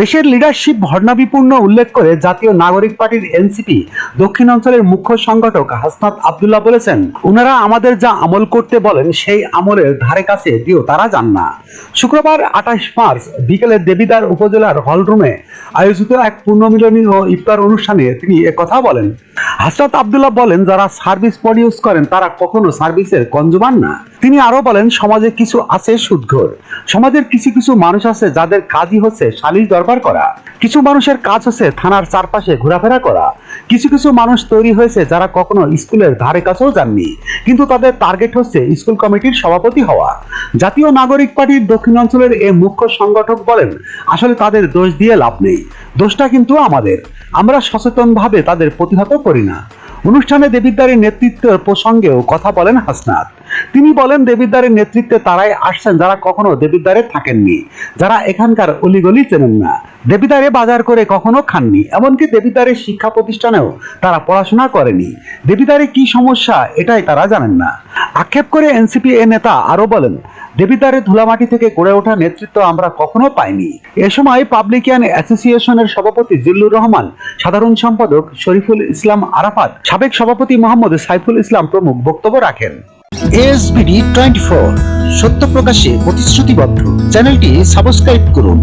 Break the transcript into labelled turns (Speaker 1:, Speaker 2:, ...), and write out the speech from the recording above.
Speaker 1: দেশের লিডারশিপ ভর্ণাবিপূর্ণ উল্লেখ করে জাতীয় নাগরিক পার্টির এনসিপি দক্ষিণ অঞ্চলের মুখ্য সংগঠক হাসনাত আব্দুল্লাহ বলেছেন, উনারা আমাদের যা আমল করতে বলেন সেই আমলের ধারে কাছে দিও তারা যান না। শুক্রবার 28 মার্চ বিকেলে দেবিদ্বার উপজেলার হলরুমে আয়োজিত এক পুণ্যমিলনী ও ইফতার অনুষ্ঠানে তিনি একথা বলেন। হাসনাত আব্দুল্লাহ বলেন, যারা সার্ভিস প্রডিউস করেন তারা কখনো সার্ভিসের কনজুমার না। তিনি আরো বলেন, সমাজে কিছু আছে সুদঘর, সমাজের কিছু কিছু মানুষ আছে যাদের কাজই হচ্ছে সালিশ দরবার করা, কিছু মানুষের কাজ হচ্ছে থানার চারপাশে ঘোরাফেরা করা, কিছু কিছু মানুষ তৈরি হয়েছে যারা কখনো স্কুলের ধারে কাছেও যাননি, কিন্তু তাদের টার্গেট হচ্ছে স্কুল কমিটির সভাপতি হওয়া। জাতীয় নাগরিক পার্টির দক্ষিণ অঞ্চলের এই মুখ্য সংগঠক বলেন, আসলে তাদের দোষ দিয়ে লাভ নেই, দোষটা কিন্তু আমাদের, আমরা সচেতনভাবে তাদের প্রতিহত করি না। অনুষ্ঠানে দেবিদ্বারের নেতৃত্বের প্রসঙ্গেও কথা বলেন হাসনাত। তিনি বলেন, দেবিদ্বারের নেতৃত্বে তারাই আসছেন যারা কখনো দেবিদ্বারে থাকেননি, যারা এখানকার অলিগলি চেনেন না, দেবিদ্বারে বাজার করে কখনো খাননি, এমনকি দেবিদ্বারের শিক্ষা প্রতিষ্ঠানেও তারা পড়াশোনা করেনি। দেবিদ্বারে কি সমস্যা এটাই তারা জানেন না। আক্ষেপ করে এনসিপি এ নেতা আরো বলেন, দেবিদ্বারে ধুলামাটি থেকে গড়ে ওঠা নেতৃত্ব আমরা কখনো পাইনি। এ সময় পাবলিকিয়ান অ্যাসোসিয়েশনের সভাপতি জিল্লুর রহমান, সাধারণ সম্পাদক শরীফুল ইসলাম আরাফাত, সাবেক সভাপতি মোহাম্মদ সাইফুল ইসলাম প্রমুখ বক্তব্য রাখেন।
Speaker 2: ASBD 24 সত্য প্রকাশে প্রতিশ্রুতিবদ্ধ। চ্যানেলটি সাবস্ক্রাইব করুন।